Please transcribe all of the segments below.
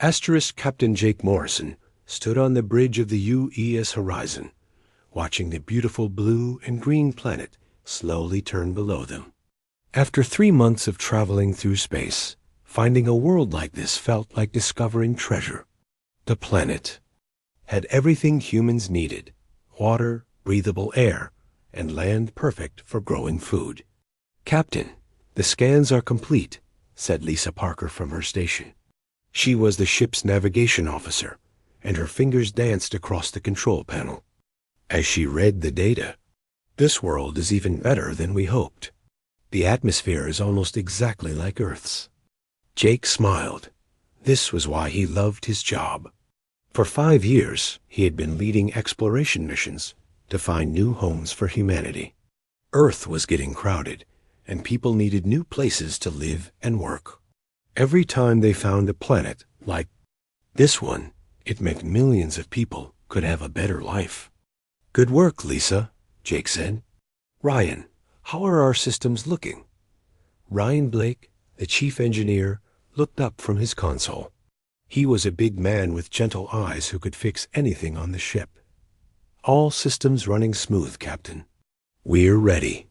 Asterisk Captain Jake Morrison stood on the bridge of the UES horizon, watching the beautiful blue and green planet slowly turn below them. After 3 months of traveling through space, finding a world like this felt like discovering treasure. The planet had everything humans needed: water, breathable air, and land perfect for growing food. "Captain, the scans are complete," said Lisa Parker from her station. She was the ship's navigation officer, and her fingers danced across the control panel as she read the data. "This world is even better than we hoped. The atmosphere is almost exactly like Earth's." Jake smiled. This was why he loved his job. For 5 years, he had been leading exploration missions to find new homes for humanity. Earth was getting crowded, and people needed new places to live and work. Every time they found a planet like this one, it meant millions of people could have a better life. "Good work, Lisa," Jake said. "Ryan, how are our systems looking?" Ryan Blake, the chief engineer, looked up from his console. He was a big man with gentle eyes who could fix anything on the ship. "All systems running smooth, Captain. We're ready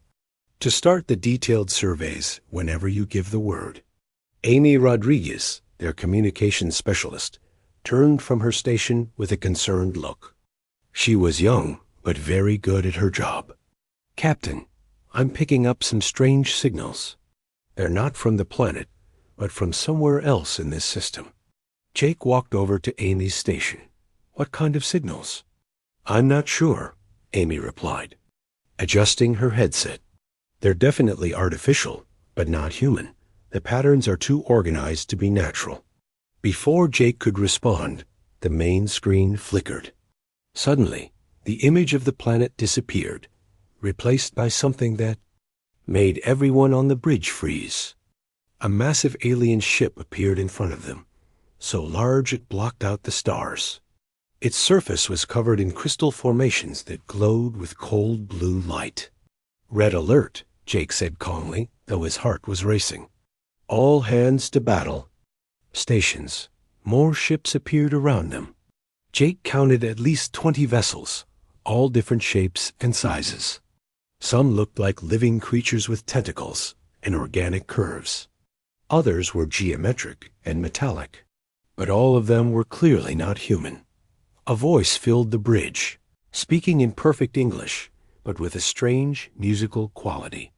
to start the detailed surveys whenever you give the word." Amy Rodriguez, their communications specialist, turned from her station with a concerned look. She was young, but very good at her job. "Captain, I'm picking up some strange signals. They're not from the planet, but from somewhere else in this system." Jake walked over to Amy's station. "What kind of signals?" "I'm not sure," Amy replied, adjusting her headset. "They're definitely artificial, but not human. The patterns are too organized to be natural." Before Jake could respond, the main screen flickered. Suddenly, the image of the planet disappeared, replaced by something that made everyone on the bridge freeze. A massive alien ship appeared in front of them, so large it blocked out the stars. Its surface was covered in crystal formations that glowed with cold blue light. "Red alert," Jake said calmly, though his heart was racing. "All hands to battle." Stations. More ships appeared around them. Jake counted at least 20 vessels, all different shapes and sizes. Some looked like living creatures with tentacles and organic curves. Others were geometric and metallic, but all of them were clearly not human. A voice filled the bridge, speaking in perfect English, but with a strange musical quality.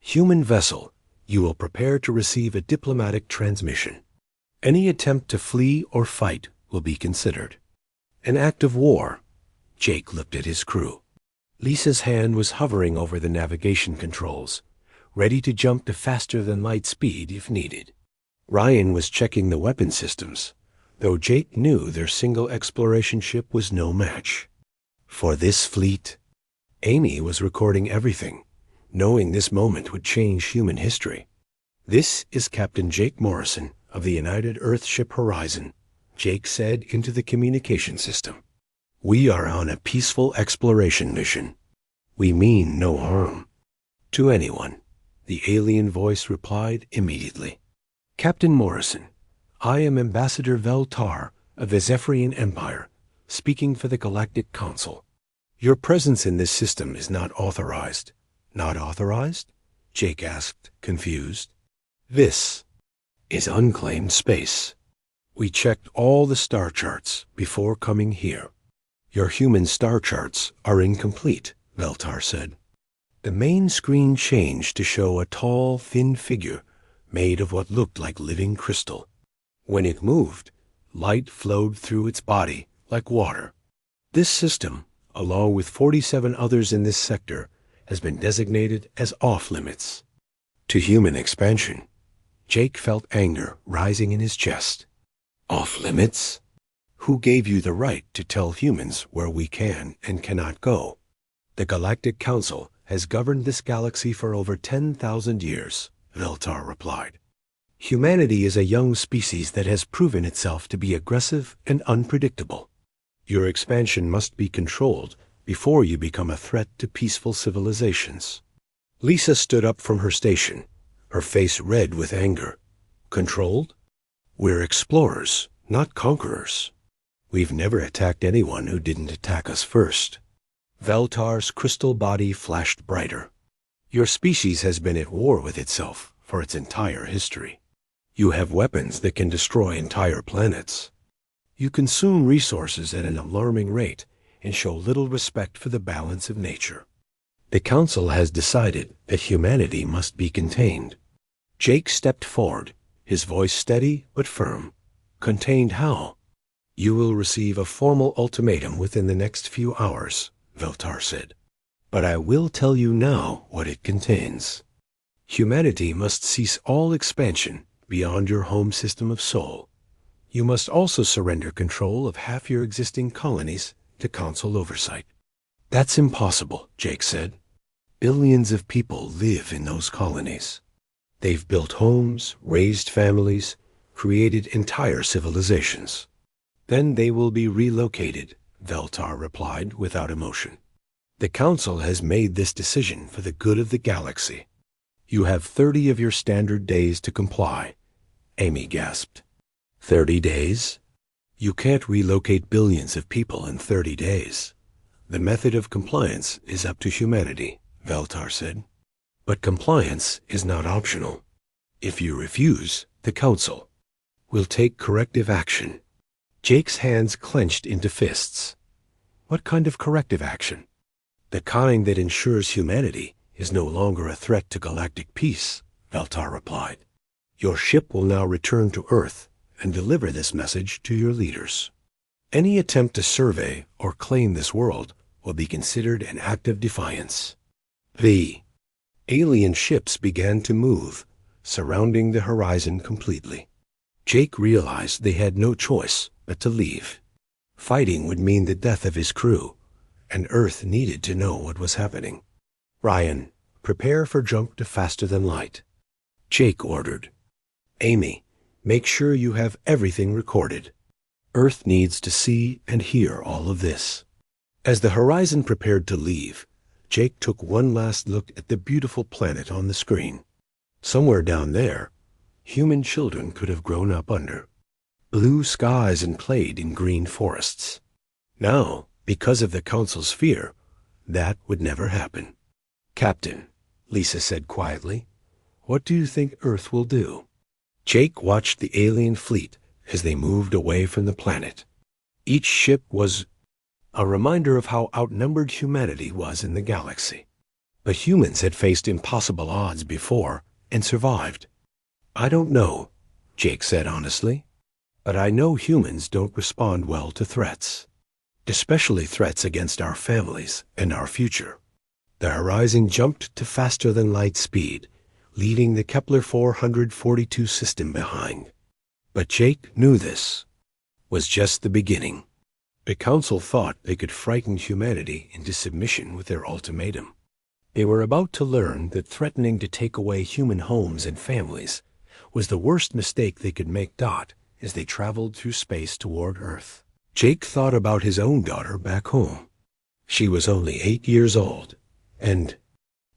"Human vessel, you will prepare to receive a diplomatic transmission. Any attempt to flee or fight will be considered an act of war." Jake looked at his crew. Lisa's hand was hovering over the navigation controls, ready to jump to faster-than-light speed if needed. Ryan was checking the weapon systems, though Jake knew their single exploration ship was no match. For this fleet, Amy was recording everything, knowing this moment would change human history. "This is Captain Jake Morrison of the United Earthship Horizon," Jake said into the communication system. "We are on a peaceful exploration mission. We mean no harm to anyone," the alien voice replied immediately. "Captain Morrison, I am Ambassador Veltar of the Zephyrian Empire, speaking for the Galactic Council. Your presence in this system is not authorized." "Not authorized?" Jake asked, confused. "This is unclaimed space. We checked all the star charts before coming here." "Your human star charts are incomplete," Veltar said. The main screen changed to show a tall, thin figure made of what looked like living crystal. When it moved, light flowed through its body like water. This system, along with 47 others in this sector, has been designated as off-limits to human expansion. Jake felt anger rising in his chest. "Off-limits? Who gave you the right to tell humans where we can and cannot go?" "The Galactic Council has governed this galaxy for over 10,000 years, Veltar replied. "Humanity is a young species that has proven itself to be aggressive and unpredictable. Your expansion must be controlled before you become a threat to peaceful civilizations." Lisa stood up from her station, her face red with anger. "Controlled? We're explorers. not conquerors. We've never attacked anyone who didn't attack us first. Veltar's crystal body flashed brighter. Your species has been at war with itself for its entire history. You have weapons that can destroy entire planets. You consume resources at an alarming rate and show little respect for the balance of nature. The Council has decided that humanity must be contained. Jake stepped forward, his voice steady but firm. Contained how? You will receive a formal ultimatum within the next few hours, Veltar said. But I will tell you now what it contains. Humanity must cease all expansion beyond your home system of Sol. You must also surrender control of half your existing colonies to Council oversight. That's impossible, Jake said. Billions of people live in those colonies. They've built homes, raised families, created entire civilizations. Then they will be relocated, Veltar replied without emotion. The Council has made this decision for the good of the galaxy. You have 30 of your standard days to comply, Amy gasped. 30 days? You can't relocate billions of people in 30 days. The method of compliance is up to humanity, Veltar said. But compliance is not optional. If you refuse, the Council will take corrective action. Jake's hands clenched into fists. What kind of corrective action? The kind that ensures humanity is no longer a threat to galactic peace, Veltar replied. Your ship will now return to Earth and deliver this message to your leaders. Any attempt to survey or claim this world will be considered an act of defiance. The alien ships began to move, surrounding the horizon completely. Jake realized they had no choice but to leave. Fighting would mean the death of his crew, and Earth needed to know what was happening. Ryan, prepare for jump to faster than light, Jake ordered. Amy, make sure you have everything recorded. Earth needs to see and hear all of this. As the horizon prepared to leave, Jake took one last look at the beautiful planet on the screen. Somewhere down there, human children could have grown up under blue skies and played in green forests. Now, because of the Council's fear, that would never happen. Captain, Lisa said quietly, what do you think Earth will do? Jake watched the alien fleet as they moved away from the planet. Each ship was a reminder of how outnumbered humanity was in the galaxy. But humans had faced impossible odds before and survived. I don't know, Jake said honestly, but I know humans don't respond well to threats, especially threats against our families and our future. The horizon jumped to faster than light speed, leaving the Kepler 442 system behind. But Jake knew this was just the beginning. The Council thought they could frighten humanity into submission with their ultimatum. They were about to learn that threatening to take away human homes and families was the worst mistake they could make. As they traveled through space toward Earth, Jake thought about his own daughter back home. She was only 8 years old, and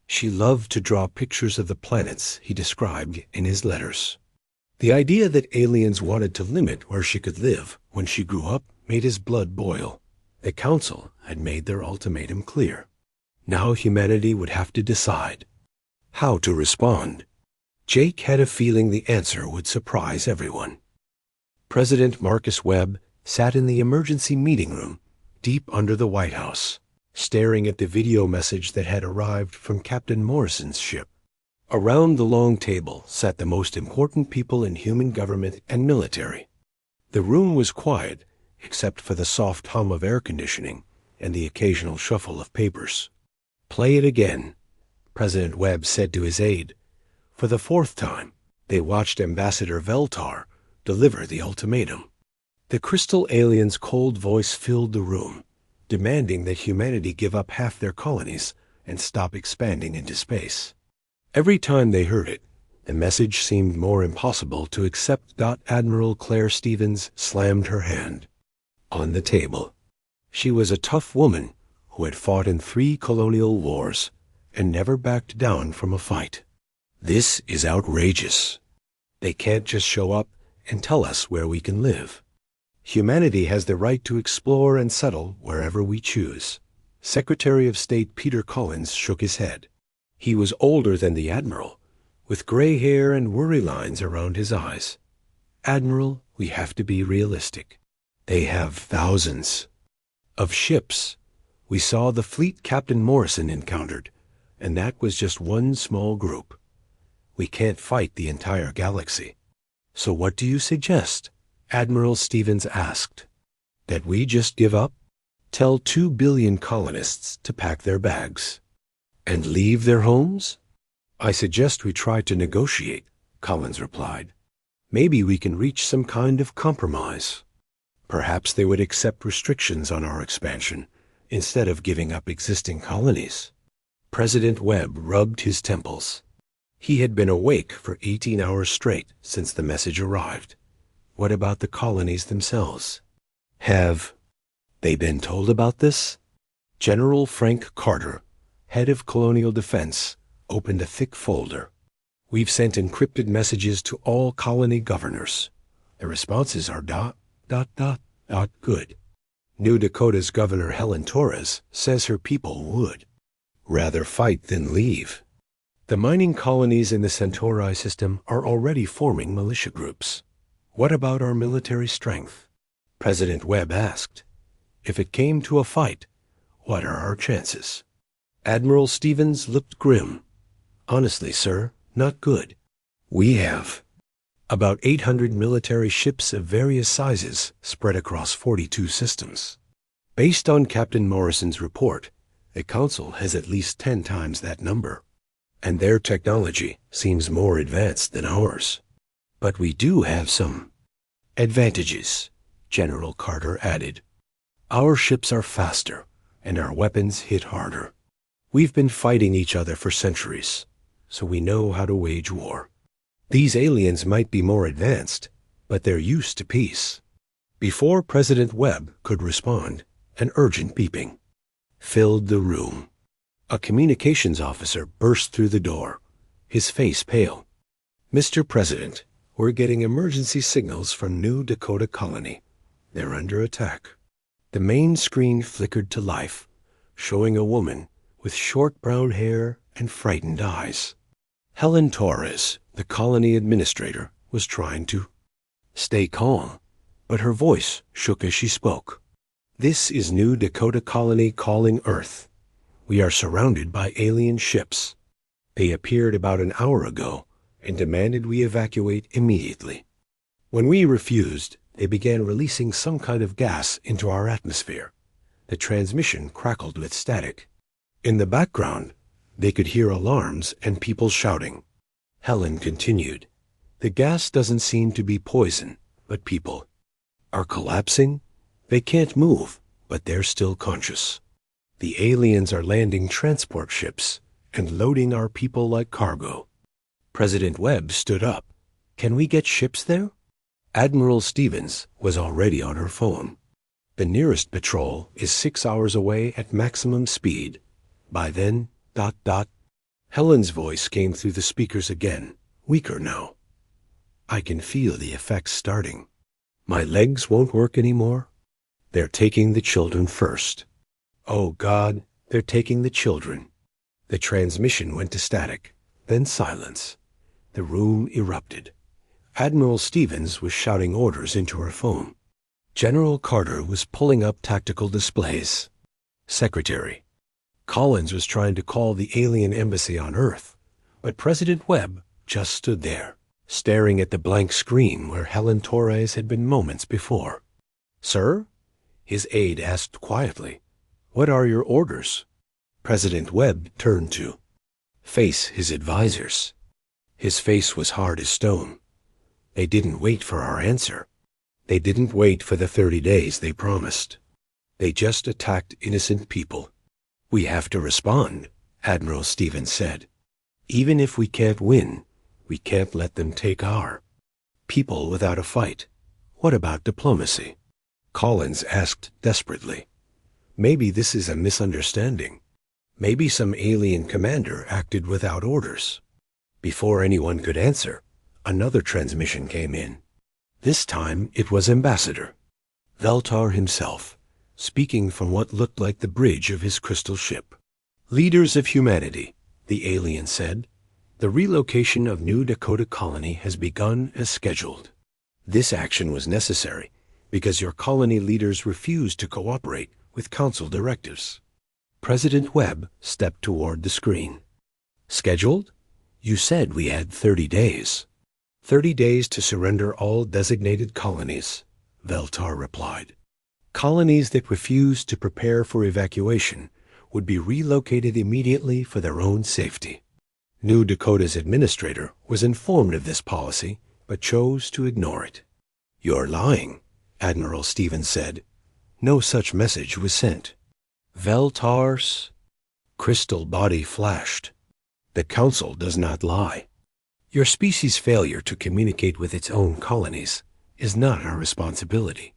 she loved to draw pictures of the planets he described in his letters. The idea that aliens wanted to limit where she could live when she grew up made his blood boil. The Council had made their ultimatum clear. Now humanity would have to decide how to respond. Jake had a feeling the answer would surprise everyone. President Marcus Webb sat in the emergency meeting room deep under the White House, staring at the video message that had arrived from Captain Morrison's ship. Around the long table sat the most important people in human government and military. The room was quiet, except for the soft hum of air conditioning and the occasional shuffle of papers. Play it again, President Webb said to his aide. For the 4th time, they watched Ambassador Veltar deliver the ultimatum. The crystal alien's cold voice filled the room, demanding that humanity give up half their colonies and stop expanding into space. Every time they heard it, the message seemed more impossible to accept. Admiral Claire Stevens slammed her hand on the table. She was a tough woman who had fought in 3 colonial wars and never backed down from a fight. This is outrageous. They can't just show up and tell us where we can live. Humanity has the right to explore and settle wherever we choose. Secretary of State Peter Collins shook his head. He was older than the Admiral, with gray hair and worry lines around his eyes. Admiral, we have to be realistic. They have thousands of ships. We saw the fleet Captain Morrison encountered, and that was just one small group. We can't fight the entire galaxy. So what do you suggest? Admiral Stevens asked. That we just give up? Tell 2 billion colonists to pack their bags and leave their homes? I suggest we try to negotiate, Collins replied. Maybe we can reach some kind of compromise. Perhaps they would accept restrictions on our expansion instead of giving up existing colonies. President Webb rubbed his temples. He had been awake for 18 hours straight since the message arrived. What about the colonies themselves? Have they been told about this? General Frank Carter, head of Colonial Defense, opened a thick folder. We've sent encrypted messages to all colony governors. The responses are ... good. New Dakota's Governor Helen Torres says her people would rather fight than leave. The mining colonies in the Centauri system are already forming militia groups. What about our military strength? President Webb asked. If it came to a fight, what are our chances? Admiral Stevens looked grim. Honestly, sir, not good. We have about 800 military ships of various sizes spread across 42 systems. Based on Captain Morrison's report, the Council has at least 10 times that number, and their technology seems more advanced than ours. But we do have some advantages, General Carter added. Our ships are faster, and our weapons hit harder. We've been fighting each other for centuries, so we know how to wage war. These aliens might be more advanced, but they're used to peace. Before President Webb could respond, an urgent beeping filled the room. A communications officer burst through the door, his face pale. Mr. President, we're getting emergency signals from New Dakota Colony. They're under attack. The main screen flickered to life, showing a woman with short brown hair and frightened eyes. Helen Torres, the colony administrator, was trying to stay calm, but her voice shook as she spoke. This is New Dakota Colony calling Earth. We are surrounded by alien ships. They appeared about an hour ago and demanded we evacuate immediately. When we refused, they began releasing some kind of gas into our atmosphere. The transmission crackled with static. In the background, they could hear alarms and people shouting. Helen continued, the gas doesn't seem to be poison, but people are collapsing. They can't move, but they're still conscious. The aliens are landing transport ships and loading our people like cargo. President Webb stood up. Can we get ships there? Admiral Stevens was already on her phone. The nearest patrol is 6 hours away at maximum speed. By then, ... Helen's voice came through the speakers again, weaker now. I can feel the effects starting. My legs won't work anymore. They're taking the children first. Oh God, they're taking the children. The transmission went to static, then silence. The room erupted. Admiral Stevens was shouting orders into her phone. General Carter was pulling up tactical displays. Secretary Collins was trying to call the alien embassy on Earth, but President Webb just stood there, staring at the blank screen where Helen Torres had been moments before. Sir? His aide asked quietly. What are your orders? President Webb turned to face his advisors. His face was hard as stone. They didn't wait for our answer. They didn't wait for the 30 days they promised. They just attacked innocent people. We have to respond, Admiral Stevens said. Even if we can't win, we can't let them take our people without a fight. What about diplomacy? Collins asked desperately. Maybe this is a misunderstanding. Maybe some alien commander acted without orders. Before anyone could answer, another transmission came in. This time it was Ambassador. Veltar himself, speaking from what looked like the bridge of his crystal ship. Leaders of humanity, the alien said, the relocation of New Dakota colony has begun as scheduled. This action was necessary because your colony leaders refused to cooperate with council directives. President Webb stepped toward the screen. Scheduled? You said we had 30 days. 30 days to surrender all designated colonies, Veltar replied. Colonies that refused to prepare for evacuation would be relocated immediately for their own safety. New Dakota's administrator was informed of this policy, but chose to ignore it. You're lying, Admiral Stevens said. No such message was sent. Veltar's crystal body flashed. The Council does not lie. Your species' failure to communicate with its own colonies is not our responsibility.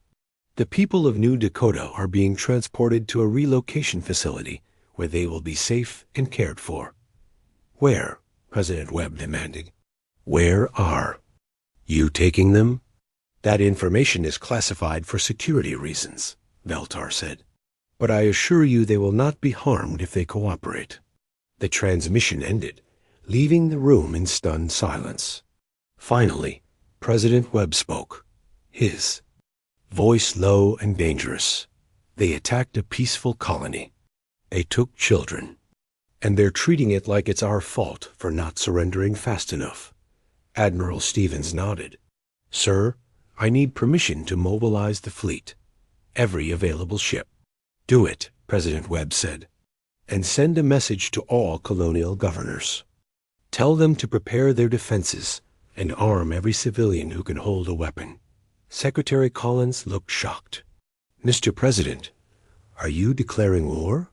The people of New Dakota are being transported to a relocation facility where they will be safe and cared for. Where? President Webb demanded. Where are you taking them? That information is classified for security reasons, Veltar said. But I assure you they will not be harmed if they cooperate. The transmission ended, leaving the room in stunned silence. Finally, President Webb spoke, his voice low and dangerous. They attacked a peaceful colony. They took children. And they're treating it like it's our fault for not surrendering fast enough. Admiral Stevens nodded. Sir, I need permission to mobilize the fleet. Every available ship. Do it, President Webb said. And send a message to all colonial governors. Tell them to prepare their defenses and arm every civilian who can hold a weapon. Secretary Collins looked shocked. Mr. President, are you declaring war?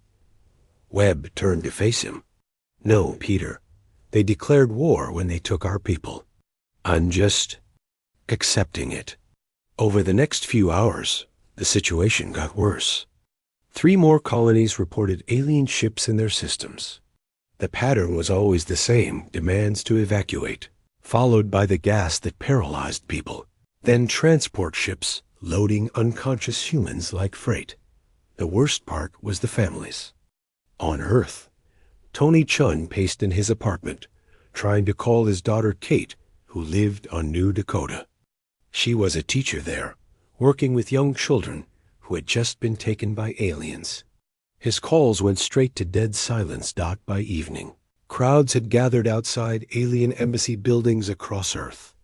Webb turned to face him. No, Peter. They declared war when they took our people. I'm just accepting it. Over the next few hours, the situation got worse. 3 more colonies reported alien ships in their systems. The pattern was always the same, demands to evacuate, followed by the gas that paralyzed people, then transport ships loading unconscious humans like freight. The worst part was the families. On Earth, Tony Chun paced in his apartment, trying to call his daughter Kate, who lived on New Dakota. She was a teacher there, working with young children who had just been taken by aliens. His calls went straight to dead silence. By evening, crowds had gathered outside alien embassy buildings across Earth.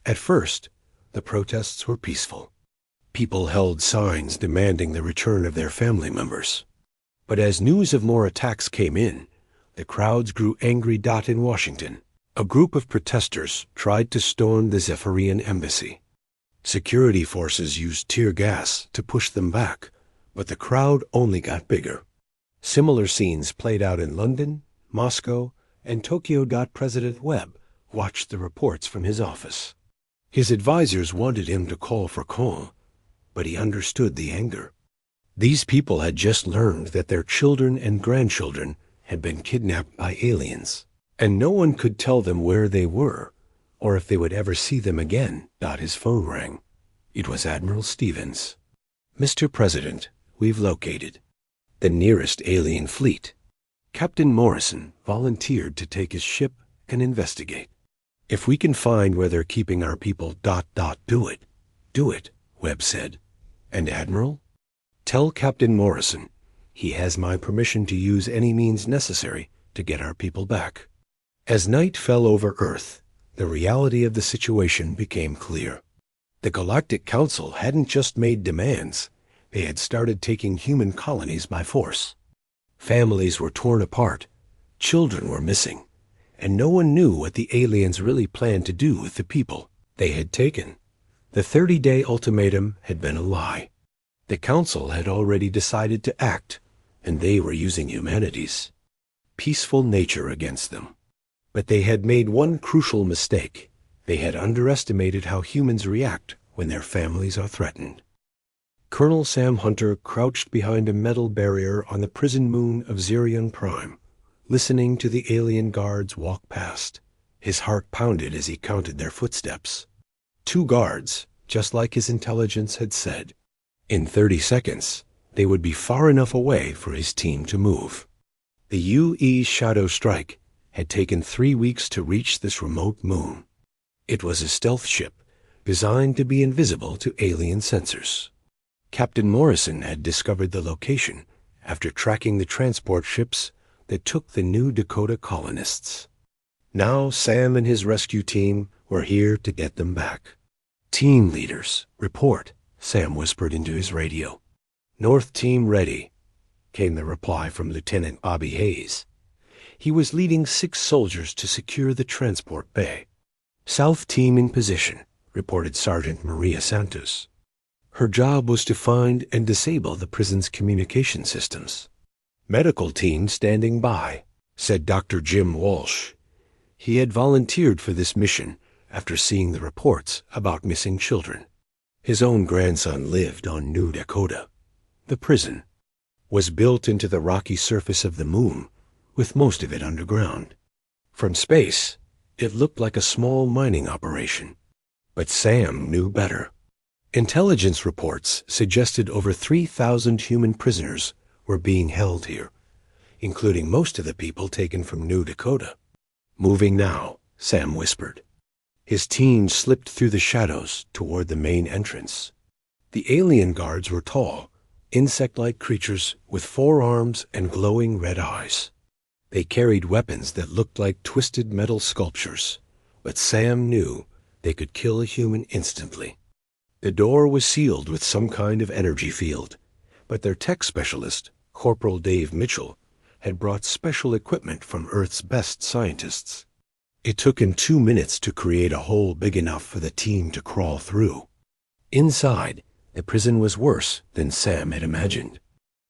At first, the protests were peaceful. People held signs demanding the return of their family members. But as news of more attacks came in, the crowds grew angry. In Washington, a group of protesters tried to storm the Zephyrian embassy. Security forces used tear gas to push them back, but the crowd only got bigger. Similar scenes played out in London, Moscow, and Tokyo. President Webb watched the reports from his office. His advisors wanted him to call for calm, but he understood the anger. These people had just learned that their children and grandchildren had been kidnapped by aliens, and no one could tell them where they were, or if they would ever see them again. His phone rang. It was Admiral Stevens. Mr. President, we've located the nearest alien fleet. Captain Morrison volunteered to take his ship and investigate. If we can find where they're keeping our people. Do it, Webb said. And Admiral? Tell Captain Morrison he has my permission to use any means necessary to get our people back. As night fell over Earth, the reality of the situation became clear. The Galactic Council hadn't just made demands. They had started taking human colonies by force. Families were torn apart, children were missing, and no one knew what the aliens really planned to do with the people they had taken. The 30-day ultimatum had been a lie. The Council had already decided to act, and they were using humanity's peaceful nature against them. But they had made one crucial mistake. They had underestimated how humans react when their families are threatened. Colonel Sam Hunter crouched behind a metal barrier on the prison moon of Zirion Prime, listening to the alien guards walk past. His heart pounded as he counted their footsteps. 2 guards, just like his intelligence had said. In 30 seconds, they would be far enough away for his team to move. The UE Shadow Strike had taken 3 weeks to reach this remote moon. It was a stealth ship designed to be invisible to alien sensors. Captain Morrison had discovered the location after tracking the transport ships that took the New Dakota colonists. Now Sam and his rescue team were here to get them back. "Team leaders, report," Sam whispered into his radio. "North Team ready," came the reply from Lieutenant Bobby Hayes. He was leading 6 soldiers to secure the transport bay. "South Team in position," reported Sergeant Maria Santos. Her job was to find and disable the prison's communication systems. "Medical team standing by," said Dr. Jim Walsh. He had volunteered for this mission after seeing the reports about missing children. His own grandson lived on New Dakota. The prison was built into the rocky surface of the moon, with most of it underground. From space, it looked like a small mining operation. But Sam knew better. Intelligence reports suggested over 3,000 human prisoners were being held here, including most of the people taken from New Dakota. "Moving now," Sam whispered. His team slipped through the shadows toward the main entrance. The alien guards were tall, insect-like creatures with 4 arms and glowing red eyes. They carried weapons that looked like twisted metal sculptures, but Sam knew they could kill a human instantly. The door was sealed with some kind of energy field, but their tech specialist, Corporal Dave Mitchell, had brought special equipment from Earth's best scientists. It took him 2 minutes to create a hole big enough for the team to crawl through. Inside, the prison was worse than Sam had imagined.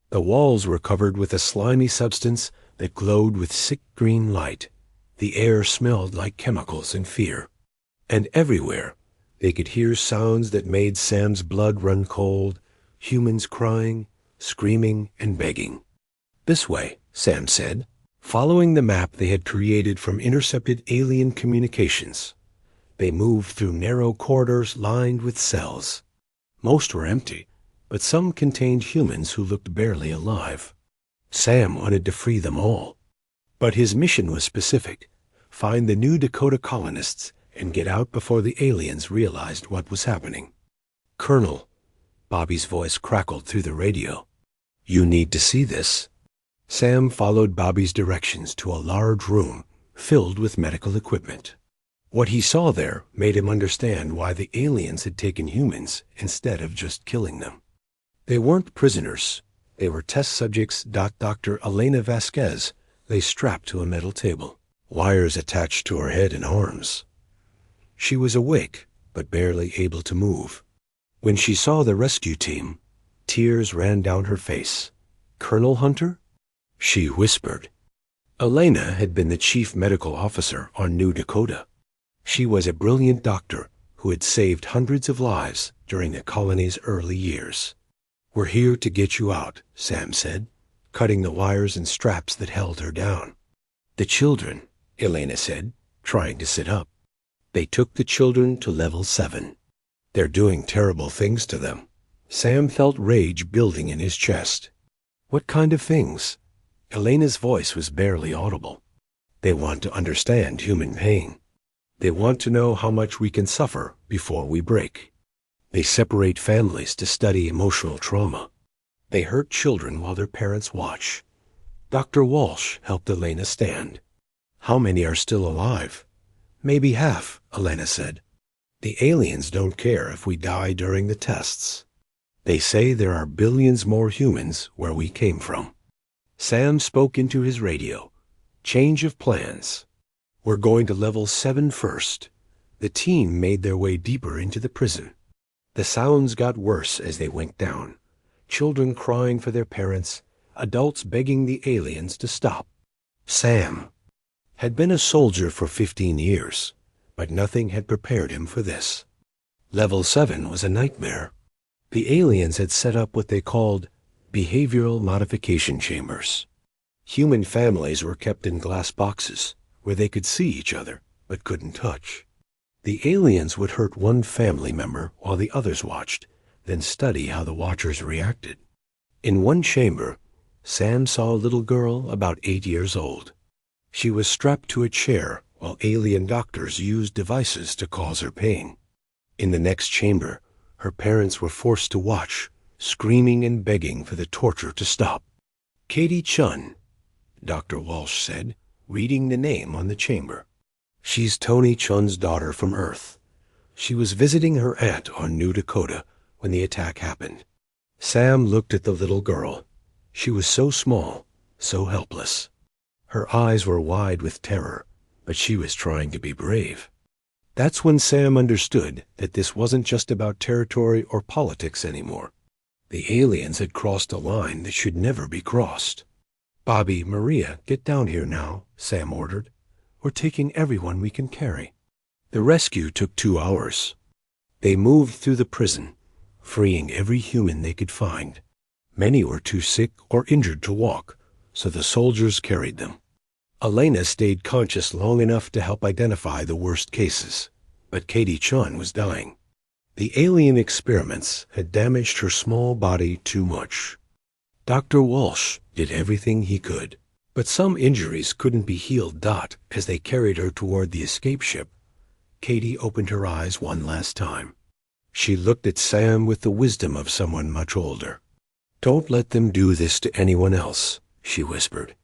The walls were covered with a slimy substance that glowed with sick green light. The air smelled like chemicals and fear. And everywhere, they could hear sounds that made Sam's blood run cold, humans crying, screaming, and begging. "This way," Sam said, following the map they had created from intercepted alien communications. They moved through narrow corridors lined with cells. Most were empty, but some contained humans who looked barely alive. Sam wanted to free them all. But his mission was specific: find the New Dakota colonists and get out before the aliens realized what was happening. "Colonel," Bobby's voice crackled through the radio, "you need to see this." Sam followed Bobby's directions to a large room filled with medical equipment. What he saw there made him understand why the aliens had taken humans instead of just killing them. They weren't prisoners. They were test subjects. Dr. Elena Vasquez lay strapped to a metal table, wires attached to her head and arms. She was awake, but barely able to move. When she saw the rescue team, tears ran down her face. "Colonel Hunter?" she whispered. Elena had been the chief medical officer on New Dakota. She was a brilliant doctor who had saved hundreds of lives during the colony's early years. "We're here to get you out," Sam said, cutting the wires and straps that held her down. "The children," Elena said, trying to sit up. "They took the children to level 7. They're doing terrible things to them." Sam felt rage building in his chest. "What kind of things?" Elena's voice was barely audible. "They want to understand human pain. They want to know how much we can suffer before we break. They separate families to study emotional trauma. They hurt children while their parents watch." Dr. Walsh helped Elena stand. "How many are still alive?" "Maybe half," Elena said. "The aliens don't care if we die during the tests. They say there are billions more humans where we came from." Sam spoke into his radio. "Change of plans. We're going to level 7 first." The team made their way deeper into the prison. The sounds got worse as they went down. Children crying for their parents, adults begging the aliens to stop. Sam had been a soldier for 15 years, but nothing had prepared him for this. Level 7 was a nightmare. The aliens had set up what they called behavioral modification chambers. Human families were kept in glass boxes where they could see each other but couldn't touch. The aliens would hurt one family member while the others watched, then study how the watchers reacted. In one chamber, Sam saw a little girl about 8 years old. She was strapped to a chair while alien doctors used devices to cause her pain. In the next chamber, her parents were forced to watch, screaming and begging for the torture to stop. Katie Chun, Dr. Walsh said, reading the name on the chamber. She's Tony Chun's daughter from Earth. She was visiting her aunt on New Dakota when the attack happened. Sam looked at the little girl. She was so small, so helpless. Her eyes were wide with terror, but she was trying to be brave. That's when Sam understood that this wasn't just about territory or politics anymore. The aliens had crossed a line that should never be crossed. "Bobby, Maria, get down here now," Sam ordered. "We're taking everyone we can carry." The rescue took 2 hours. They moved through the prison, freeing every human they could find. Many were too sick or injured to walk, so the soldiers carried them. Elena stayed conscious long enough to help identify the worst cases, but Katie Chun was dying. The alien experiments had damaged her small body too much. Dr. Walsh did everything he could, but some injuries couldn't be healed. As they carried her toward the escape ship, Katie opened her eyes one last time. She looked at Sam with the wisdom of someone much older. "Don't let them do this to anyone else," she whispered.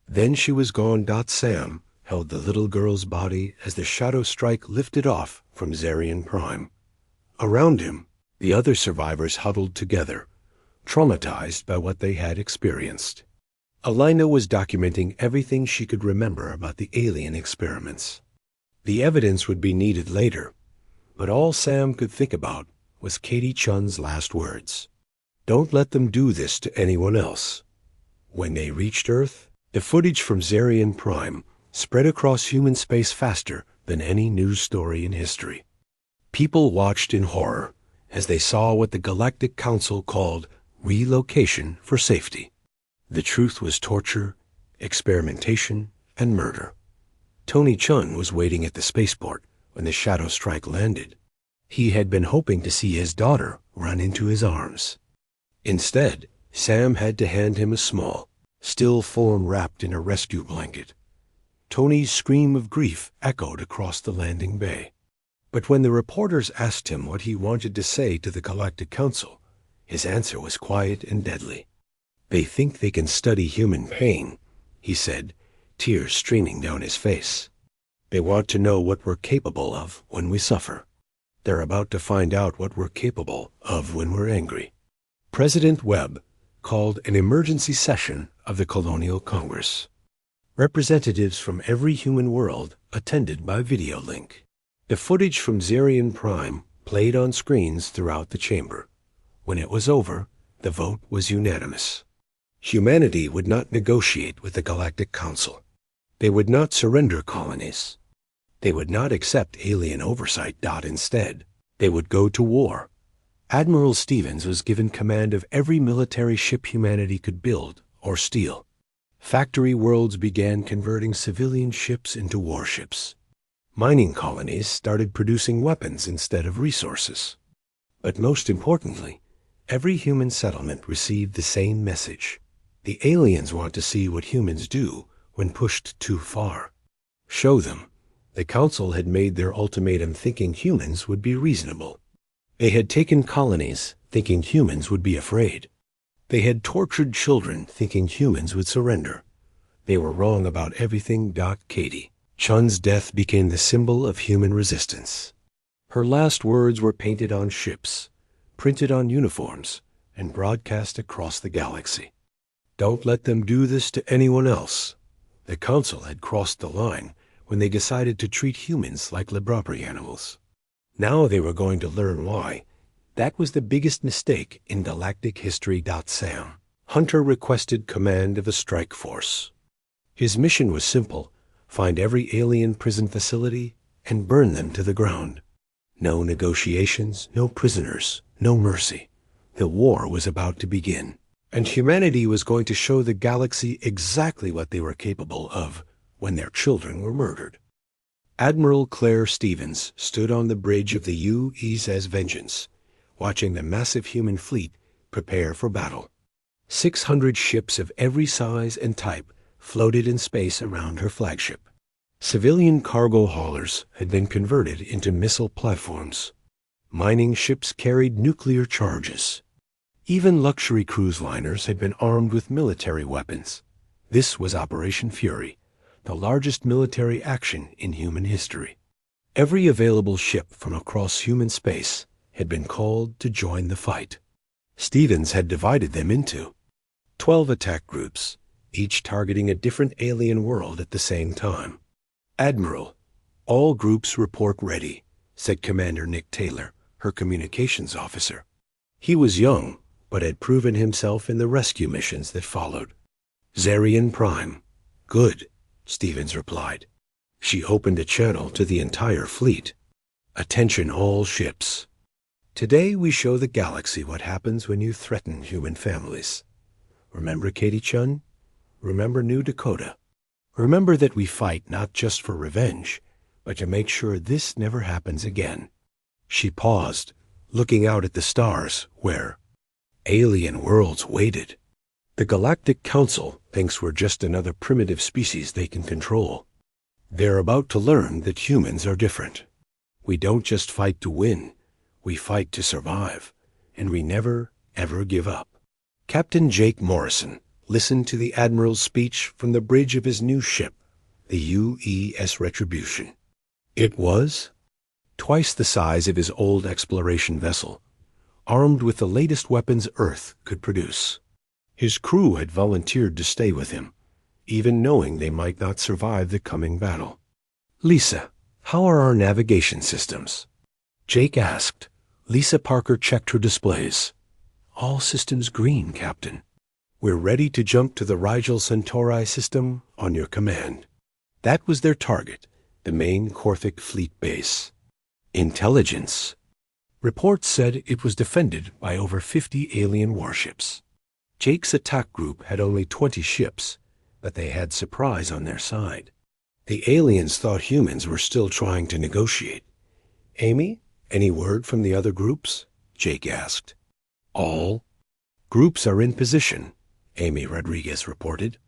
Then she was gone. Sam held the little girl's body as the shadow strike lifted off from Zarian Prime. Around him, the other survivors huddled together, traumatized by what they had experienced. Elena was documenting everything she could remember about the alien experiments. The evidence would be needed later, but all Sam could think about was Katie Chun's last words. "Don't let them do this to anyone else." When they reached Earth, the footage from Zarian Prime spread across human space faster than any news story in history. People watched in horror as they saw what the Galactic Council called relocation for safety. The truth was torture, experimentation, and murder. Tony Chun was waiting at the spaceport when the shadow strike landed. He had been hoping to see his daughter run into his arms. Instead, Sam had to hand him a small, still form wrapped in a rescue blanket. Tony's scream of grief echoed across the landing bay. But when the reporters asked him what he wanted to say to the Galactic Council, his answer was quiet and deadly. "They think they can study human pain," he said, tears streaming down his face. "They want to know what we're capable of when we suffer. They're about to find out what we're capable of when we're angry." President Webb called an emergency session of the Colonial Congress. Representatives from every human world attended by video link. The footage from Zarian Prime played on screens throughout the chamber. When it was over, the vote was unanimous. Humanity would not negotiate with the Galactic Council. They would not surrender colonies. They would not accept alien oversight. Instead, they would go to war. Admiral Stevens was given command of every military ship humanity could build or steal. Factory worlds began converting civilian ships into warships. Mining colonies started producing weapons instead of resources. But most importantly, every human settlement received the same message. The aliens want to see what humans do when pushed too far. Show them. The Council had made their ultimatum thinking humans would be reasonable. They had taken colonies thinking humans would be afraid. They had tortured children thinking humans would surrender. They were wrong about everything. Katie Chun's death became the symbol of human resistance. Her last words were painted on ships, printed on uniforms, and broadcast across the galaxy. "Don't let them do this to anyone else." The Council had crossed the line when they decided to treat humans like laboratory animals. Now they were going to learn why. That was the biggest mistake in galactic history. Sam Hunter requested command of a strike force. His mission was simple: find every alien prison facility and burn them to the ground. No negotiations, no prisoners, no mercy. The war was about to begin, and humanity was going to show the galaxy exactly what they were capable of when their children were murdered. Admiral Claire Stevens stood on the bridge of the USS Vengeance watching the massive human fleet prepare for battle. 600 ships of every size and type floated in space around her flagship. Civilian cargo haulers had been converted into missile platforms. Mining ships carried nuclear charges. Even luxury cruise liners had been armed with military weapons. This was Operation Fury, the largest military action in human history. Every available ship from across human space had been called to join the fight. Stevens had divided them into 12 attack groups, each targeting a different alien world at the same time. "Admiral, all groups report ready," said Commander Nick Taylor, her communications officer. He was young, but had proven himself in the rescue missions that followed. "Zarian Prime." "Good," Stevens replied. She opened a channel to the entire fleet. "Attention all ships. Today we show the galaxy what happens when you threaten human families. Remember Katie-chun? Remember New Dakota? Remember that we fight not just for revenge, but to make sure this never happens again." She paused, looking out at the stars where alien worlds waited. "The Galactic Council thinks we're just another primitive species they can control. They're about to learn that humans are different. We don't just fight to win, we fight to survive, and we never, ever give up." Captain Jake Morrison listened to the Admiral's speech from the bridge of his new ship, the UES Retribution. It was twice the size of his old exploration vessel, armed with the latest weapons Earth could produce. His crew had volunteered to stay with him, even knowing they might not survive the coming battle. "Lisa, how are our navigation systems?" Jake asked. Lisa Parker checked her displays. "All systems green, Captain. We're ready to jump to the Rigel Centauri system on your command." That was their target, the main Korthic fleet base. Intelligence. Reports said it was defended by over 50 alien warships. Jake's attack group had only 20 ships, but they had surprise on their side. The aliens thought humans were still trying to negotiate. "Amy, any word from the other groups?" Jake asked. "All groups are in position," Amy Rodriguez reported.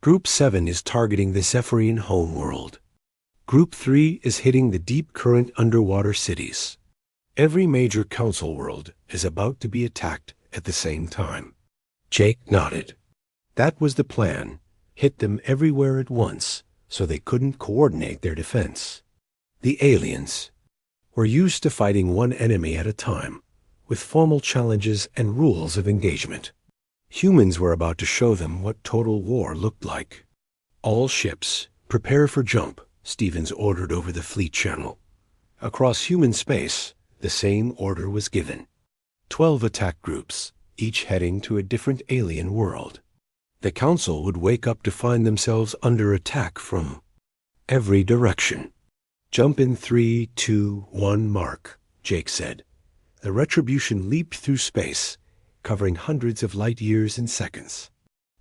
"Group 7 is targeting the Zephyrian homeworld. Group 3 is hitting the deep current underwater cities. Every major council world is about to be attacked at the same time." Jake nodded. That was the plan. Hit them everywhere at once, so they couldn't coordinate their defense. The aliens were used to fighting one enemy at a time, with formal challenges and rules of engagement. Humans were about to show them what total war looked like. "All ships, prepare for jump," Stevens ordered over the fleet channel. Across human space, the same order was given. 12 attack groups, each heading to a different alien world. The Council would wake up to find themselves under attack from every direction. "Jump in 3, 2, 1 mark," Jake said. The Retribution leaped through space, covering hundreds of light years in seconds.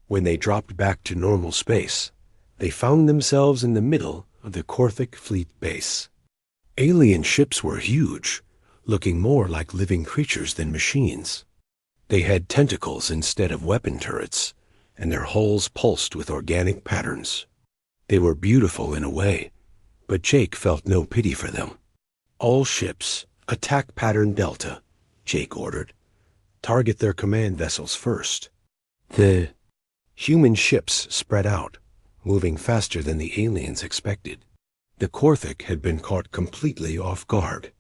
When they dropped back to normal space, they found themselves in the middle of the Korthic fleet base. Alien ships were huge, looking more like living creatures than machines. They had tentacles instead of weapon turrets, and their hulls pulsed with organic patterns. They were beautiful in a way, but Jake felt no pity for them. "All ships, attack pattern Delta," Jake ordered. "Target their command vessels first." The human ships spread out, moving faster than the aliens expected. The Korthic had been caught completely off guard.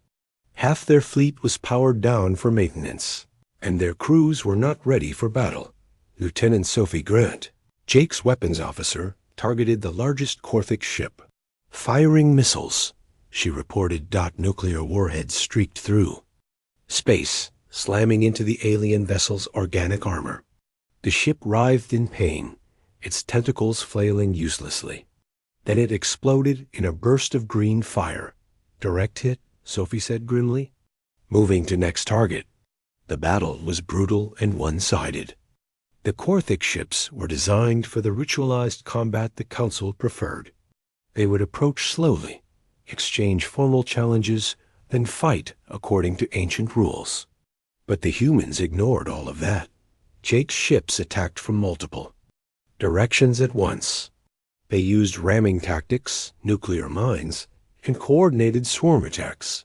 Half their fleet was powered down for maintenance, and their crews were not ready for battle. Lieutenant Sophie Grant, Jake's weapons officer, targeted the largest Korthic ship. "Firing missiles," she reported. Nuclear warheads streaked through space, slamming into the alien vessel's organic armor. The ship writhed in pain, its tentacles flailing uselessly. Then it exploded in a burst of green fire. "Direct hit," Sophie said grimly. Moving to next target. The battle was brutal and one-sided. The Korthic ships were designed for the ritualized combat the Council preferred. They would approach slowly, exchange formal challenges, then fight according to ancient rules. But the humans ignored all of that. Jake's ships attacked from multiple directions at once. They used ramming tactics, nuclear mines, and coordinated swarm attacks.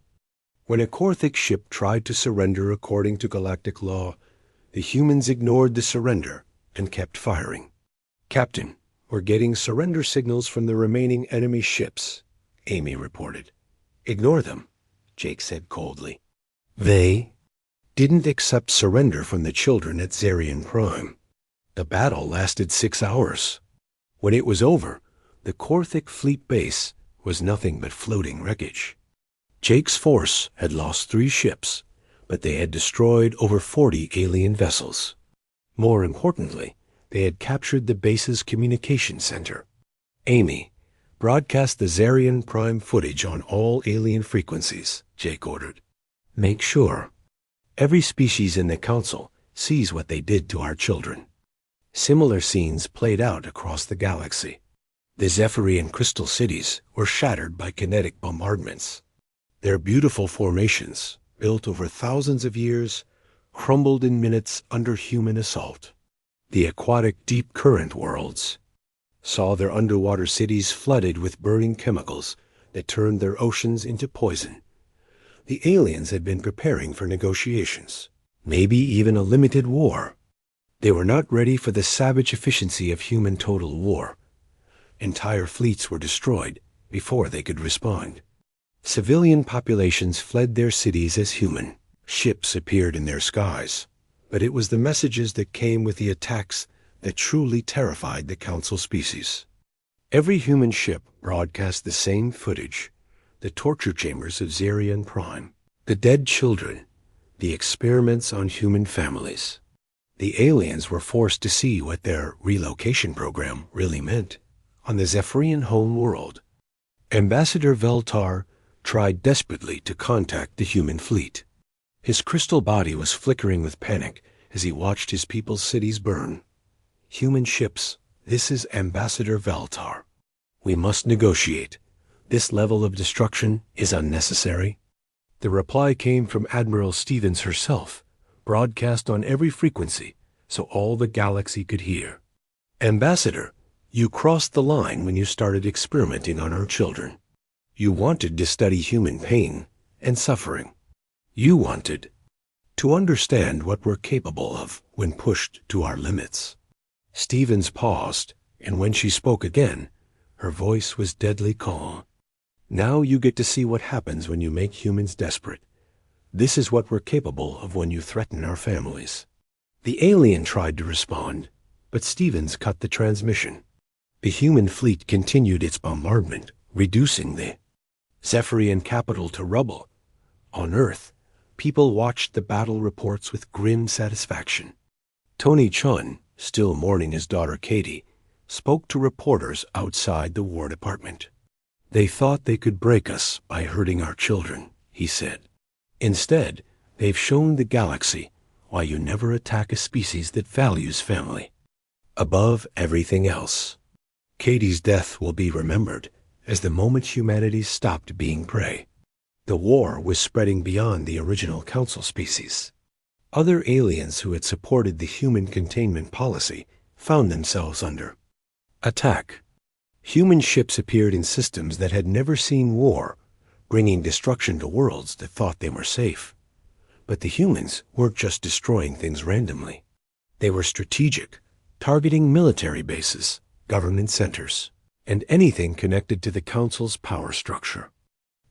When a Korthic ship tried to surrender according to galactic law, the humans ignored the surrender and kept firing. "Captain, we're getting surrender signals from the remaining enemy ships," Amy reported. "Ignore them," Jake said coldly. They didn't accept surrender from the children at Zarian Prime. The battle lasted 6 hours. When it was over, the Korthic fleet base was nothing but floating wreckage. Jake's force had lost 3 ships, but they had destroyed over 40 alien vessels. More importantly, they had captured the base's communication center. "Amy, broadcast the Zarian Prime footage on all alien frequencies," Jake ordered. "Make sure every species in the Council sees what they did to our children." Similar scenes played out across the galaxy. The Zephyrian crystal cities were shattered by kinetic bombardments. Their beautiful formations, built over thousands of years, crumbled in minutes under human assault. The aquatic deep current worlds saw their underwater cities flooded with burning chemicals that turned their oceans into poison. The aliens had been preparing for negotiations, maybe even a limited war. They were not ready for the savage efficiency of human total war. Entire fleets were destroyed before they could respond. Civilian populations fled their cities as human. Ships appeared in their skies, but it was the messages that came with the attacks that truly terrified the Council species. Every human ship broadcast the same footage: the torture chambers of Zarian Prime, the dead children, the experiments on human families. The aliens were forced to see what their relocation program really meant on the Zephyrian home world. Ambassador Veltar tried desperately to contact the human fleet. His crystal body was flickering with panic as he watched his people's cities burn. "Human ships, this is Ambassador Veltar. We must negotiate. This level of destruction is unnecessary." The reply came from Admiral Stevens herself, broadcast on every frequency so all the galaxy could hear. "Ambassador, you crossed the line when you started experimenting on our children. You wanted to study human pain and suffering. You wanted to understand what we're capable of when pushed to our limits." Stevens paused, and when she spoke again, her voice was deadly calm. "Now you get to see what happens when you make humans desperate. This is what we're capable of when you threaten our families." The alien tried to respond, but Stevens cut the transmission. The human fleet continued its bombardment, reducing the Zephyrian capital to rubble. On Earth, people watched the battle reports with grim satisfaction. Tony Chun, still mourning his daughter Katie, spoke to reporters outside the War Department. "They thought they could break us by hurting our children," he said. "Instead, they've shown the galaxy why you never attack a species that values family above everything else." Katie's death will be remembered as the moment humanity stopped being prey. The war was spreading beyond the original Council species. Other aliens who had supported the human containment policy found themselves under attack. Human ships appeared in systems that had never seen war, bringing destruction to worlds that thought they were safe. But the humans weren't just destroying things randomly. They were strategic, targeting military bases, government centers, and anything connected to the Council's power structure.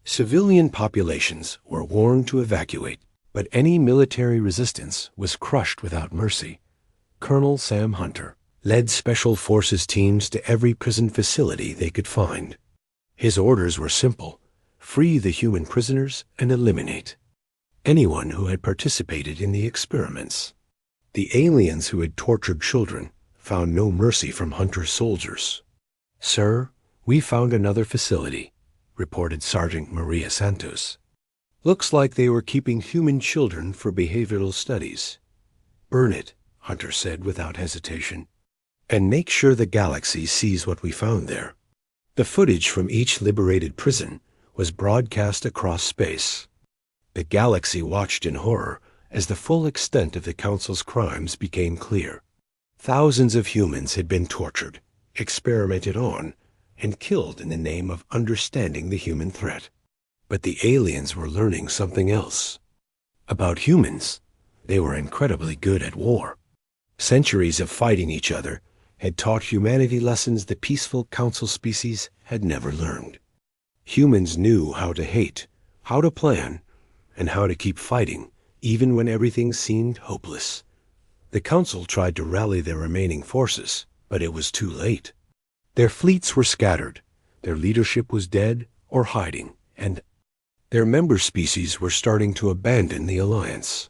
Civilian populations were warned to evacuate, but any military resistance was crushed without mercy. Colonel Sam Hunter led Special Forces teams to every prison facility they could find. His orders were simple: free the human prisoners and eliminate anyone who had participated in the experiments. The aliens who had tortured children found no mercy from Hunter's soldiers. "Sir, we found another facility," reported Sergeant Maria Santos. "Looks like they were keeping human children for behavioral studies." "Burn it," Hunter said without hesitation, "and make sure the galaxy sees what we found there." The footage from each liberated prison was broadcast across space. The galaxy watched in horror as the full extent of the Council's crimes became clear. Thousands of humans had been tortured, experimented on, and killed in the name of understanding the human threat. But the aliens were learning something else. About humans, they were incredibly good at war. Centuries of fighting each other had taught humanity lessons the peaceful Council species had never learned. Humans knew how to hate, how to plan, and how to keep fighting, even when everything seemed hopeless. The Council tried to rally their remaining forces, but it was too late. Their fleets were scattered, their leadership was dead or hiding, and their member species were starting to abandon the alliance.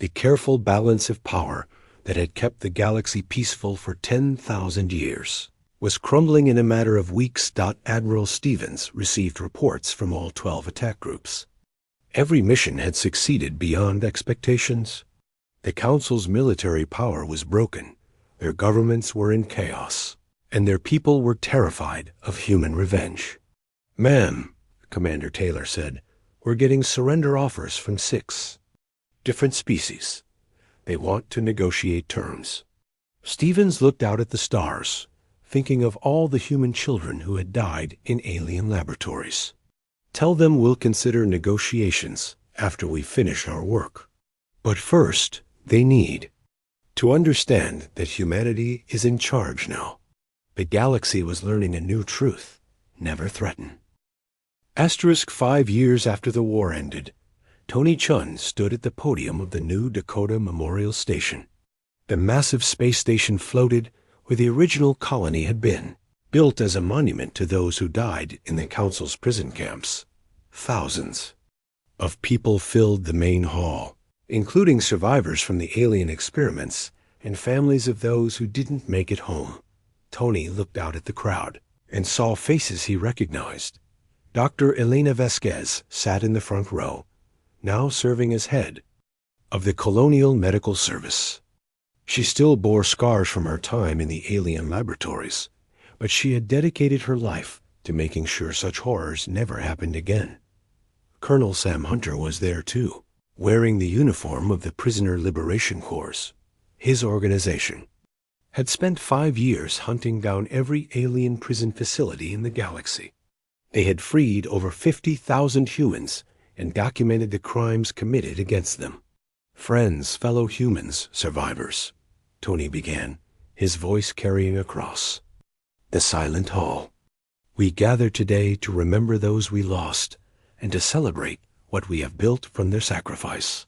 The careful balance of power that had kept the galaxy peaceful for 10,000 years was crumbling in a matter of weeks. Admiral Stevens received reports from all 12 attack groups. Every mission had succeeded beyond expectations. The Council's military power was broken, their governments were in chaos, and their people were terrified of human revenge. "Ma'am," Commander Taylor said, "we're getting surrender offers from 6 different species. They want to negotiate terms." Stevens looked out at the stars, thinking of all the human children who had died in alien laboratories. "Tell them we'll consider negotiations after we finish our work. But first, they need to understand that humanity is in charge now." The galaxy was learning a new truth: never threaten. 5 years after the war ended, Tony Chun stood at the podium of the new Dakota Memorial Station. The massive space station floated where the original colony had been, built as a monument to those who died in the Council's prison camps. Thousands of people filled the main hall, including survivors from the alien experiments and families of those who didn't make it home. Tony looked out at the crowd and saw faces he recognized. Dr. Elena Vasquez sat in the front row, now serving as head of the Colonial Medical Service. She still bore scars from her time in the alien laboratories, but she had dedicated her life to making sure such horrors never happened again. Colonel Sam Hunter was there too, wearing the uniform of the Prisoner Liberation Corps. His organization had spent 5 years hunting down every alien prison facility in the galaxy. They had freed over 50,000 humans and documented the crimes committed against them. "Friends, fellow humans, survivors," Tony began, his voice carrying across the silent hall. "We gather today to remember those we lost and to celebrate what we have built from their sacrifice."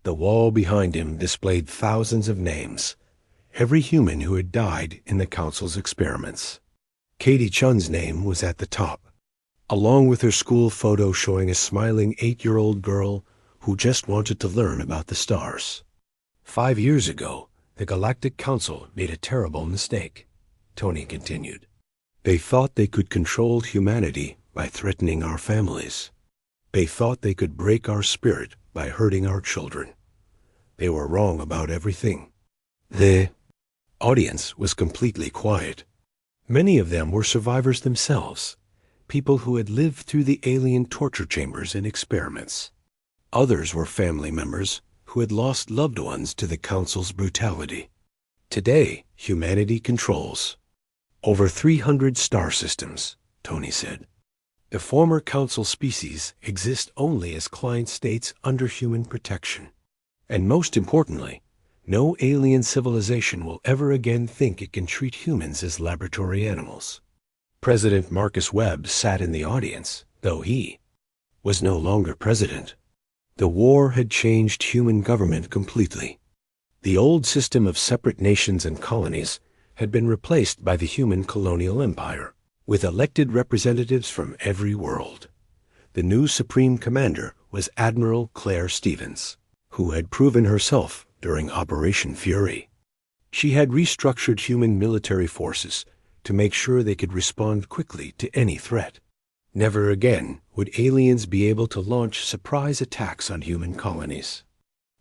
The wall behind him displayed thousands of names, every human who had died in the Council's experiments. Katie Chun's name was at the top, along with her school photo showing a smiling 8-year-old girl who just wanted to learn about the stars. 5 years ago, the Galactic Council made a terrible mistake, Tony continued. They thought they could control humanity by threatening our families. They thought they could break our spirit by hurting our children. They were wrong about everything. The audience was completely quiet. Many of them were survivors themselves, people who had lived through the alien torture chambers and experiments. Others were family members who had lost loved ones to the Council's brutality. Today, humanity controls over 300 star systems, Tony said. The former Council species exist only as client states under human protection. And most importantly, no alien civilization will ever again think it can treat humans as laboratory animals. President Marcus Webb sat in the audience, though he was no longer president. The war had changed human government completely. The old system of separate nations and colonies had been replaced by the human colonial empire, with elected representatives from every world. The new Supreme Commander was Admiral Claire Stevens, who had proven herself during Operation Fury. She had restructured human military forces to make sure they could respond quickly to any threat. Never again would aliens be able to launch surprise attacks on human colonies.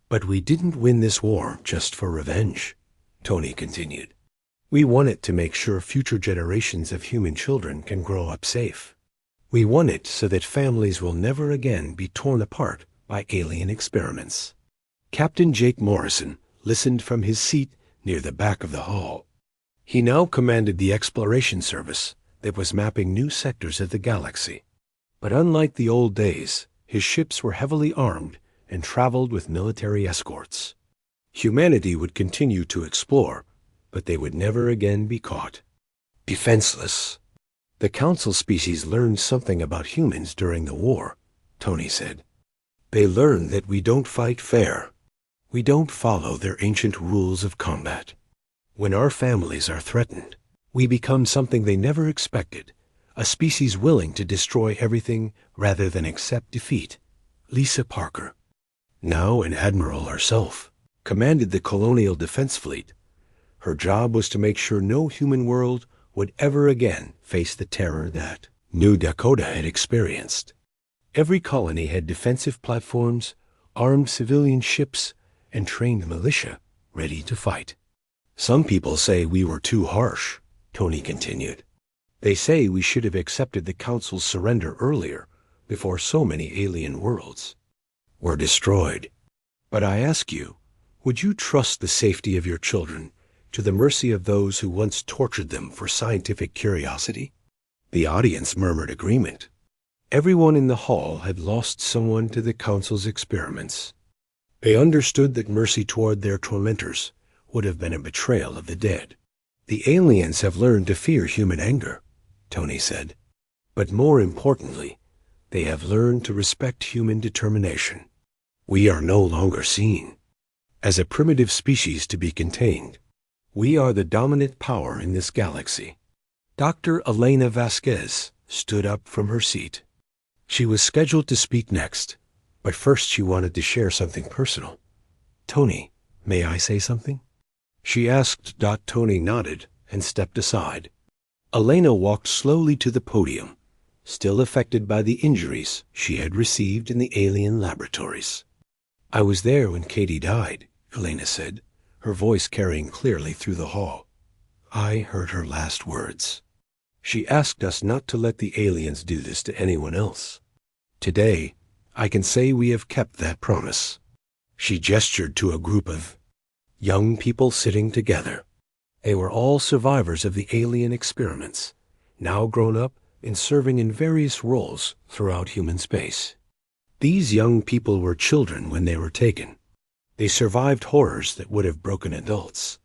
But we didn't win this war just for revenge, Tony continued. We won it to make sure future generations of human children can grow up safe. We won it so that families will never again be torn apart by alien experiments. Captain Jake Morrison listened from his seat near the back of the hall. He now commanded the exploration service that was mapping new sectors of the galaxy. But unlike the old days, his ships were heavily armed and traveled with military escorts. Humanity would continue to explore, but they would never again be caught defenseless. The Council species learned something about humans during the war, Tony said. They learned that we don't fight fair. We don't follow their ancient rules of combat. When our families are threatened, we become something they never expected, a species willing to destroy everything rather than accept defeat. Lisa Parker, now an admiral herself, commanded the Colonial Defense Fleet. Her job was to make sure no human world would ever again face the terror that New Dakota had experienced. Every colony had defensive platforms, armed civilian ships, and trained militia ready to fight. Some people say we were too harsh, Tony continued. They say we should have accepted the Council's surrender earlier, before so many alien worlds were destroyed. But I ask you, would you trust the safety of your children to the mercy of those who once tortured them for scientific curiosity? The audience murmured agreement. Everyone in the hall had lost someone to the Council's experiments. They understood that mercy toward their tormentors would have been a betrayal of the dead. The aliens have learned to fear human anger, Tony said. But more importantly, they have learned to respect human determination. We are no longer seen as a primitive species to be contained. We are the dominant power in this galaxy. Dr. Elena Vasquez stood up from her seat. She was scheduled to speak next, but first she wanted to share something personal. Tony, may I say something? She asked. Tony nodded and stepped aside. Elena walked slowly to the podium, still affected by the injuries she had received in the alien laboratories. I was there when Katie died, Elena said, her voice carrying clearly through the hall. I heard her last words. She asked us not to let the aliens do this to anyone else. Today, I can say we have kept that promise. She gestured to a group of young people sitting together. They were all survivors of the alien experiments, now grown up and serving in various roles throughout human space. These young people were children when they were taken. They survived horrors that would have broken adults.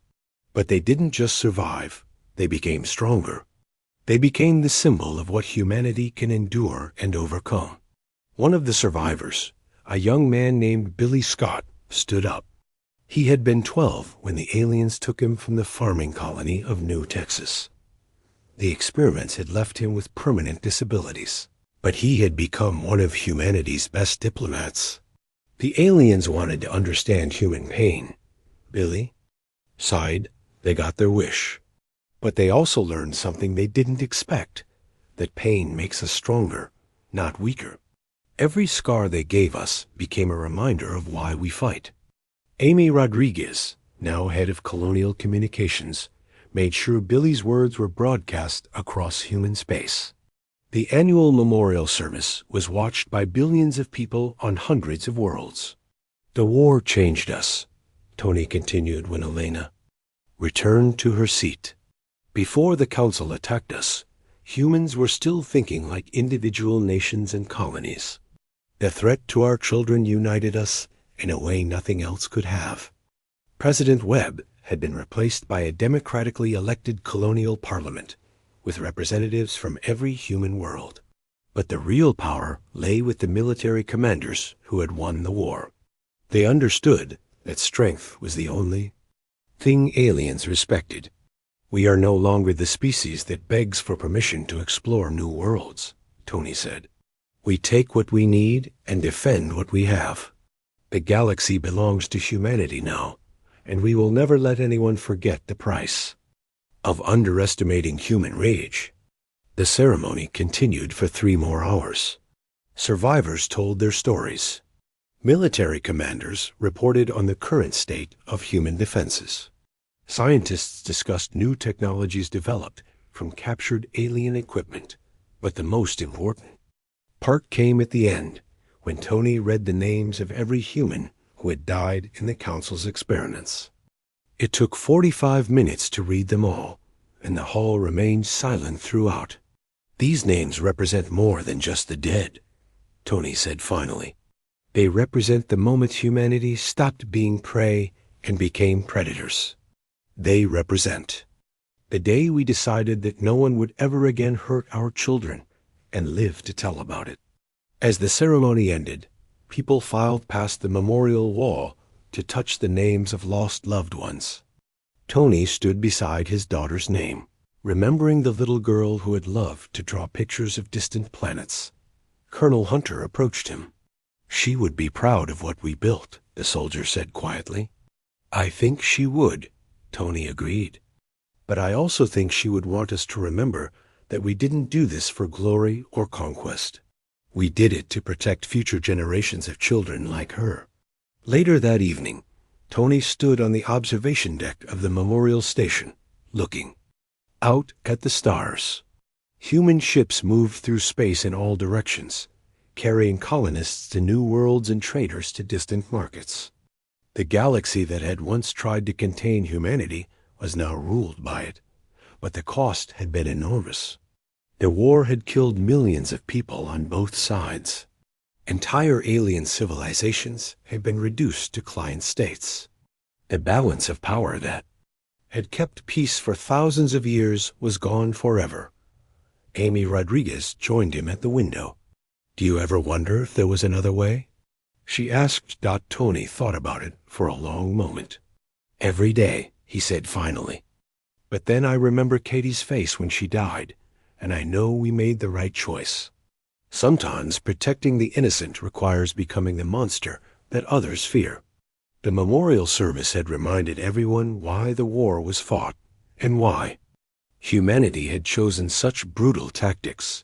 But they didn't just survive, they became stronger. They became the symbol of what humanity can endure and overcome. One of the survivors, a young man named Billy Scott, stood up. He had been 12 when the aliens took him from the farming colony of New Texas. The experiments had left him with permanent disabilities, but he had become one of humanity's best diplomats. The aliens wanted to understand human pain. Billy sighed. They got their wish. But they also learned something they didn't expect, that pain makes us stronger, not weaker. Every scar they gave us became a reminder of why we fight. Amy Rodriguez, now head of Colonial Communications, made sure Billy's words were broadcast across human space. The annual memorial service was watched by billions of people on hundreds of worlds. The war changed us, Tony continued when Elena returned to her seat. Before the Council attacked us, humans were still thinking like individual nations and colonies. The threat to our children united us in a way nothing else could have. President Webb had been replaced by a democratically elected colonial parliament, with representatives from every human world. But the real power lay with the military commanders who had won the war. They understood that strength was the only thing aliens respected. We are no longer the species that begs for permission to explore new worlds, Tony said. We take what we need and defend what we have. The galaxy belongs to humanity now, and we will never let anyone forget the price of underestimating human rage. The ceremony continued for 3 more hours. Survivors told their stories. Military commanders reported on the current state of human defenses. Scientists discussed new technologies developed from captured alien equipment. But the most important part came at the end, when Tony read the names of every human who had died in the Council's experiments. It took 45 minutes to read them all, and the hall remained silent throughout. "These names represent more than just the dead," Tony said finally. "They represent the moment humanity stopped being prey and became predators. They represent the day we decided that no one would ever again hurt our children and live to tell about it." As the ceremony ended, people filed past the memorial wall to touch the names of lost loved ones. Tony stood beside his daughter's name, remembering the little girl who had loved to draw pictures of distant planets. Colonel Hunter approached him. "She would be proud of what we built," the soldier said quietly. "I think she would," Tony agreed. "But I also think she would want us to remember that we didn't do this for glory or conquest. We did it to protect future generations of children like her." Later that evening, Tony stood on the observation deck of the memorial station, looking out at the stars. Human ships moved through space in all directions, carrying colonists to new worlds and traders to distant markets. The galaxy that had once tried to contain humanity was now ruled by it, but the cost had been enormous. The war had killed millions of people on both sides. Entire alien civilizations had been reduced to client states. The balance of power that had kept peace for thousands of years was gone forever. Amy Rodriguez joined him at the window. "Do you ever wonder if there was another way?" she asked. Tony thought about it for a long moment. "Every day," he said finally. "But then I remember Katie's face when she died, and I know we made the right choice. Sometimes protecting the innocent requires becoming the monster that others fear." The memorial service had reminded everyone why the war was fought and why humanity had chosen such brutal tactics.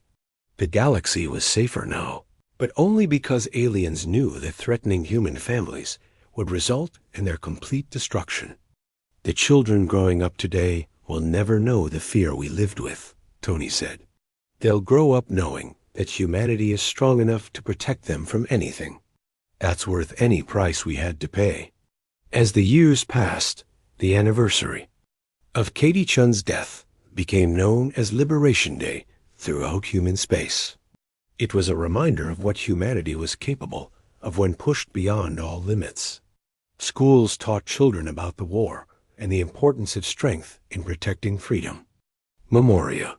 The galaxy was safer now, but only because aliens knew that threatening human families would result in their complete destruction. "The children growing up today will never know the fear we lived with," Tony said. "They'll grow up knowing that humanity is strong enough to protect them from anything. That's worth any price we had to pay." As the years passed, the anniversary of Katie Chun's death became known as Liberation Day throughout human space. It was a reminder of what humanity was capable of when pushed beyond all limits. Schools taught children about the war and the importance of strength in protecting freedom. Memoria